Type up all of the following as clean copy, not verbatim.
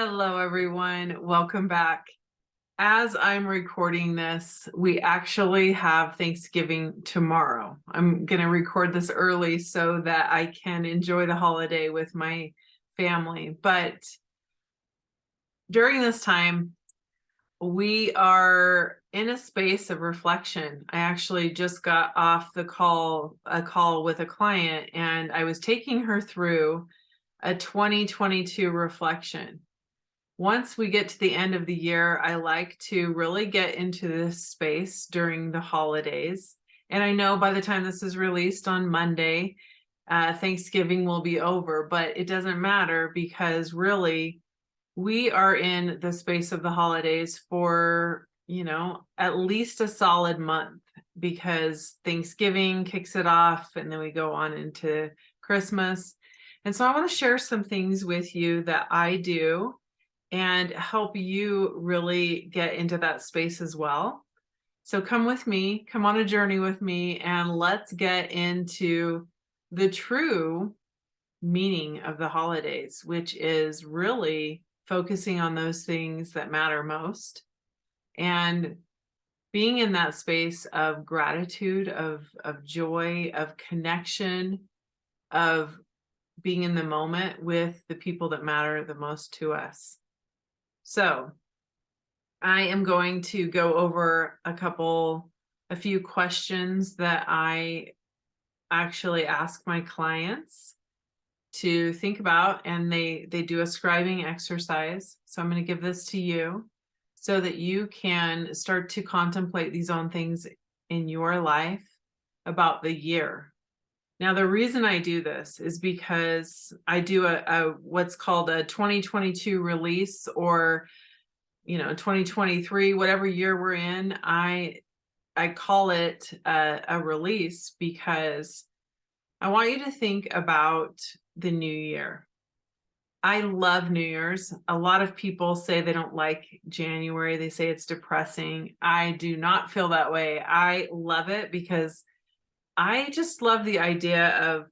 Hello, everyone. Welcome back. As I'm recording this, we actually have Thanksgiving tomorrow. I'm going to record this early so that I can enjoy the holiday with my family. But during this time, we are in a space of reflection. I actually just got off a call with a client, and I was taking her through a 2022 reflection. Once we get to the end of the year, I like to really get into this space during the holidays. And I know by the time this is released on Monday, Thanksgiving will be over, but it doesn't matter because really we are in the space of the holidays for, at least a solid month because Thanksgiving kicks it off and then we go on into Christmas. And so I want to share some things with you that I do and help you really get into that space as well. So come with me, come on a journey with me, and let's get into the true meaning of the holidays, which is really focusing on those things that matter most and being in that space of gratitude, of joy, of connection, of being in the moment with the people that matter the most to us. So I am going to go over a few questions that I actually ask my clients to think about, and they do a scribing exercise. So I'm going to give this to you so that you can start to contemplate these own things in your life about the year. Now, the reason I do this is because I do a what's called a 2022 release, or 2023, whatever year we're in. I call it a release because I want you to think about the new year. I love New Year's. A lot of people say they don't like January. They say it's depressing. I do not feel that way. I love it because I just love the idea of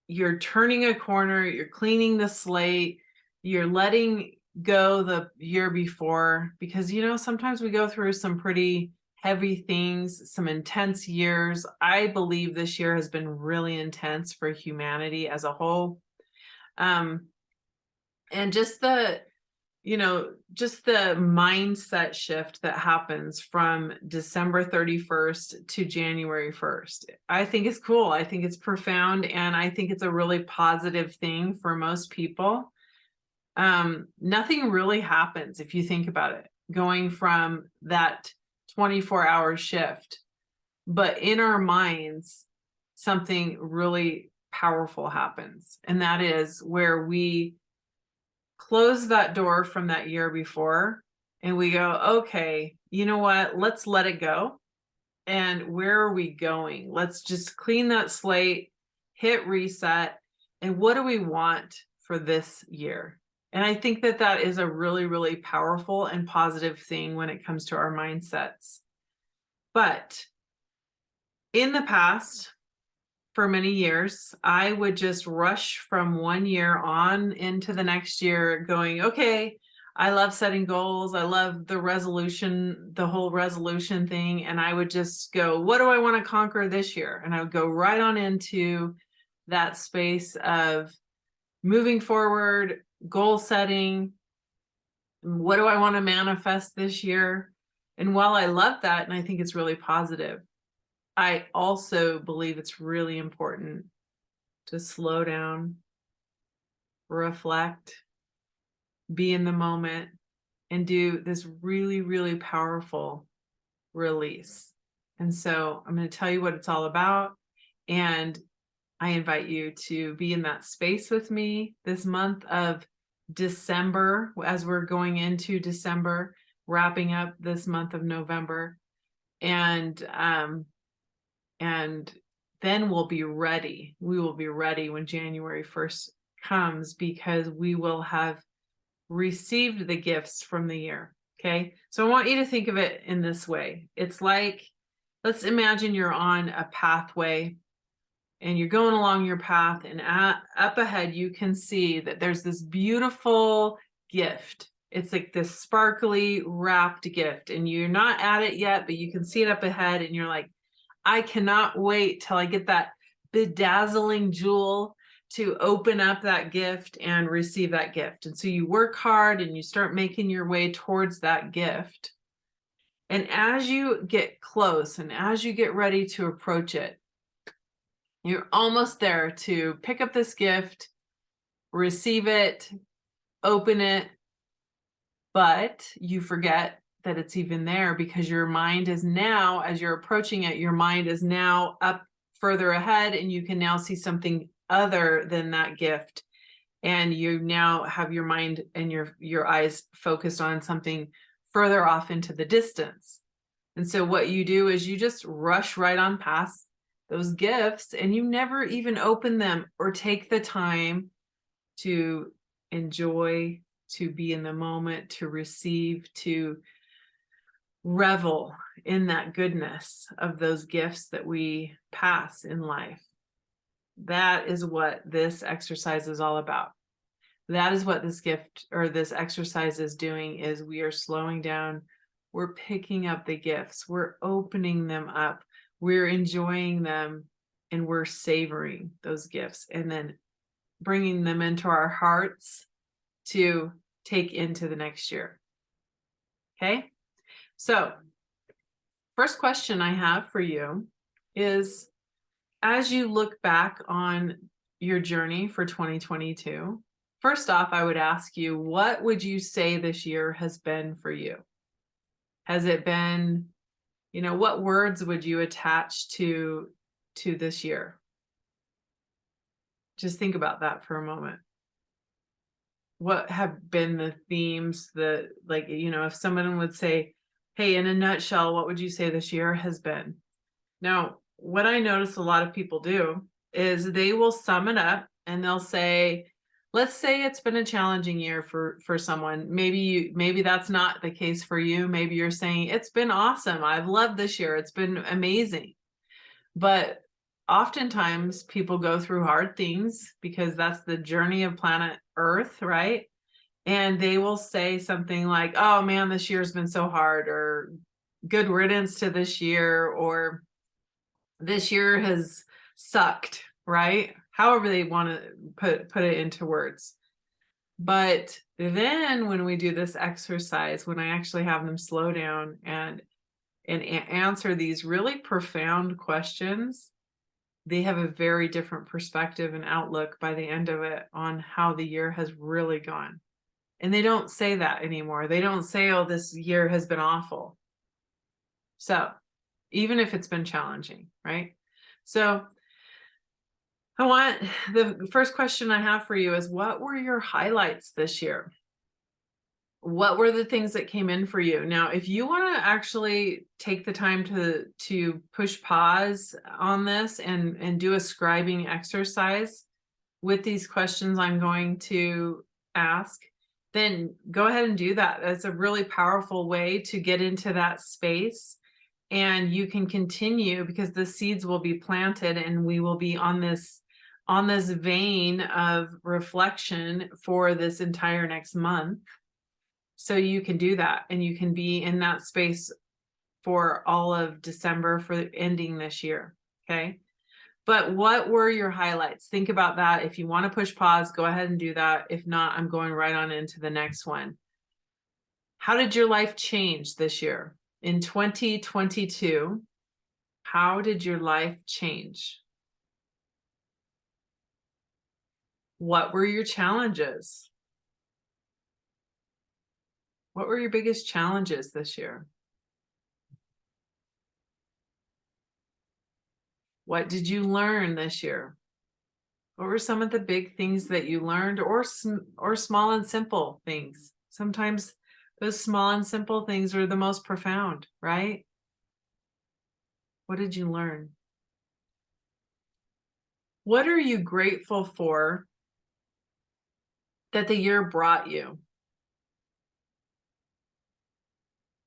you're turning a corner, you're cleaning the slate, you're letting go the year before, because sometimes we go through some pretty heavy things, some intense years. I believe this year has been really intense for humanity as a whole. And just the mindset shift that happens from December 31st to January 1st. I think it's cool. I think it's profound. And I think it's a really positive thing for most people. Nothing really happens if you think about it, going from that 24-hour shift. But in our minds, something really powerful happens. And that is where we close that door from that year before and we go, okay, you know what? Let's let it go. And where are we going? Let's just clean that slate, hit reset. And what do we want for this year? And I think that that is a really, really powerful and positive thing when it comes to our mindsets. But in the past, for many years, I would just rush from one year on into the next year going, okay, I love setting goals. I love the whole resolution thing. And I would just go, what do I want to conquer this year? And I would go right on into that space of moving forward, goal setting. What do I want to manifest this year? And while I love that, and I think it's really positive, I also believe it's really important to slow down, reflect, be in the moment, and do this really, really powerful release. And so I'm going to tell you what it's all about. And I invite you to be in that space with me this month of December, as we're going into December, wrapping up this month of November. And then we'll be ready. We will be ready when January 1st comes because we will have received the gifts from the year. Okay. So I want you to think of it in this way. It's like, let's imagine you're on a pathway and you're going along your path, and up ahead, you can see that there's this beautiful gift. It's like this sparkly wrapped gift, and you're not at it yet, but you can see it up ahead, and you're like, I cannot wait till I get that bedazzling jewel to open up that gift and receive that gift. And so you work hard and you start making your way towards that gift. And as you get close and as you get ready to approach it, you're almost there to pick up this gift, receive it, open it, but you forget that it's even there because your mind is now, as you're approaching it, your mind is now up further ahead, and you can now see something other than that gift. And you now have your mind and your eyes focused on something further off into the distance. And so what you do is you just rush right on past those gifts, and you never even open them or take the time to enjoy, to be in the moment, to receive, to revel in that goodness of those gifts that we pass in life. That is what this exercise is all about. That is what this gift or this exercise is doing, is we are slowing down. We're picking up the gifts. We're opening them up. We're enjoying them, and we're savoring those gifts and then bringing them into our hearts to take into the next year. Okay? So, first question I have for you is, as you look back on your journey for 2022, first off, I would ask you, what would you say this year has been for you? Has it been, what words would you attach to this year? Just think about that for a moment. What have been the themes that, like, if someone would say, hey, in a nutshell, what would you say this year has been? Now, what I notice a lot of people do is they will sum it up and they'll say, let's say it's been a challenging year for someone. Maybe that's not the case for you. Maybe you're saying it's been awesome. I've loved this year. It's been amazing. But oftentimes people go through hard things because that's the journey of planet Earth, right? And they will say something like, oh man, this year's been so hard, or good riddance to this year, or this year has sucked, right? However they want to put it into words. But then when we do this exercise, when I actually have them slow down and answer these really profound questions, they have a very different perspective and outlook by the end of it on how the year has really gone. And they don't say that anymore. They don't say, oh, this year has been awful. So even if it's been challenging, right? So the first question I have for you is, what were your highlights this year? What were the things that came in for you? Now, if you want to actually take the time to push pause on this and do a scribing exercise with these questions I'm going to ask, then go ahead and do that. That's a really powerful way to get into that space. And you can continue, because the seeds will be planted and we will be on this vein of reflection for this entire next month. So you can do that, and you can be in that space for all of December, for ending this year. Okay. But what were your highlights? Think about that. If you want to push pause, go ahead and do that. If not, I'm going right on into the next one. How did your life change this year? In 2022, how did your life change? What were your challenges? What were your biggest challenges this year? What did you learn this year? What were some of the big things that you learned, or small and simple things? Sometimes those small and simple things are the most profound, right? What did you learn? What are you grateful for that the year brought you?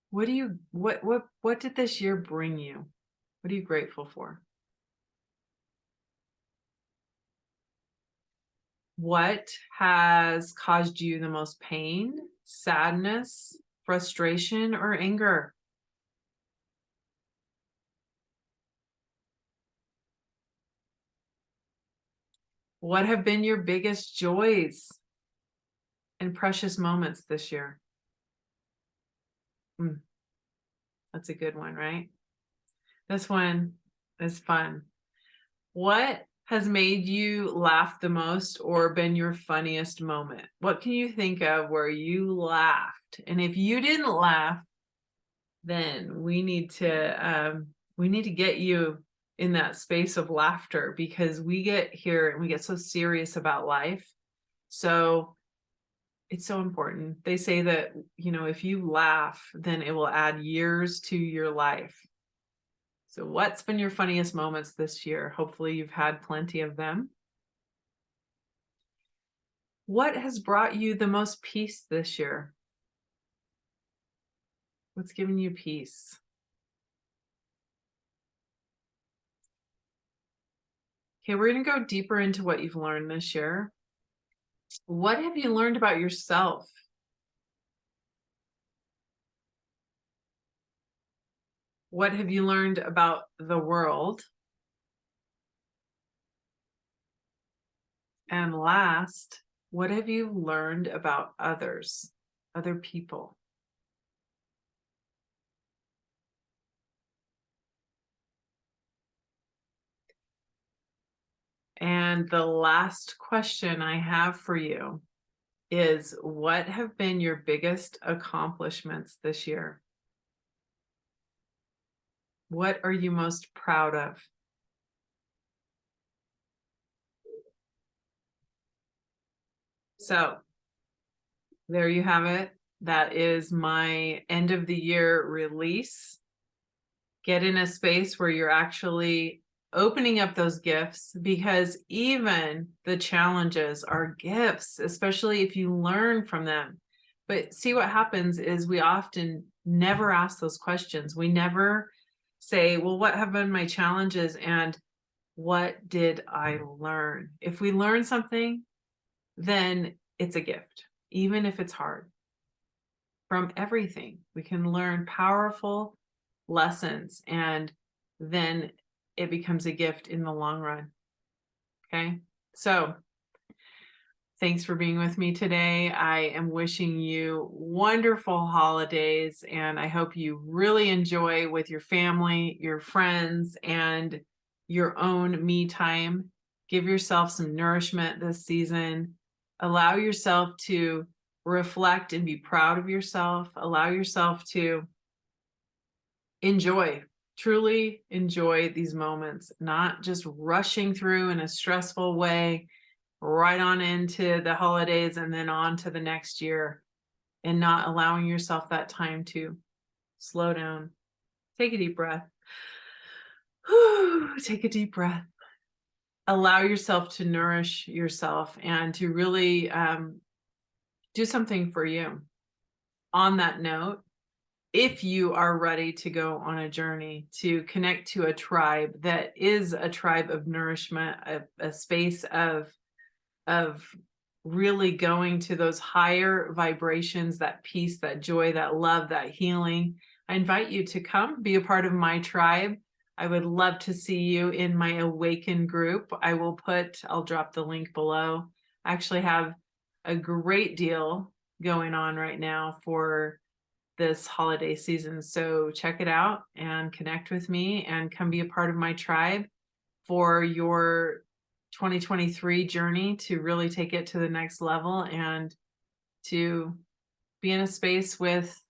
What did this year bring you? What are you grateful for? What has caused you the most pain, sadness, frustration, or anger? What have been your biggest joys and precious moments this year? Hmm, that's a good one, right? This one is fun. What has made you laugh the most or been your funniest moment? What can you think of where you laughed? And if you didn't laugh, then we need to get you in that space of laughter, because we get here and we get so serious about life. So it's so important. They say that, if you laugh, then it will add years to your life. So what's been your funniest moments this year? Hopefully you've had plenty of them. What has brought you the most peace this year? What's given you peace? Okay, we're going to go deeper into what you've learned this year. What have you learned about yourself? What have you learned about the world? And last, what have you learned about others, other people? And the last question I have for you is, what have been your biggest accomplishments this year? What are you most proud of? So there you have it. That is my end of the year release. Get in a space where you're actually opening up those gifts, because even the challenges are gifts, especially if you learn from them. But see, what happens is we often never ask those questions. We never say, well, what have been my challenges and what did I learn? If we learn something, then it's a gift, even if it's hard. From everything, we can learn powerful lessons, and then it becomes a gift in the long run. Okay. So thanks for being with me today. I am wishing you wonderful holidays, and I hope you really enjoy with your family, your friends, and your own me time. Give yourself some nourishment this season. Allow yourself to reflect and be proud of yourself. Allow yourself to enjoy, truly enjoy these moments, not just rushing through in a stressful way right on into the holidays and then on to the next year, and not allowing yourself that time to slow down. Take a deep breath. Take a deep breath. Allow yourself to nourish yourself and to really do something for you. On that note, if you are ready to go on a journey to connect to a tribe that is a tribe of nourishment, a space of really going to those higher vibrations, that peace, that joy, that love, that healing, I invite you to come be a part of my tribe. I would love to see you in my Awaken group. I'll drop the link below. I actually have a great deal going on right now for this holiday season. So check it out and connect with me and come be a part of my tribe for your 2023 journey to really take it to the next level and to be in a space with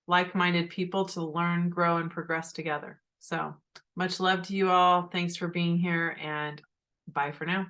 like-minded people to learn, grow, and progress together. So much love to you all. Thanks for being here, and bye for now.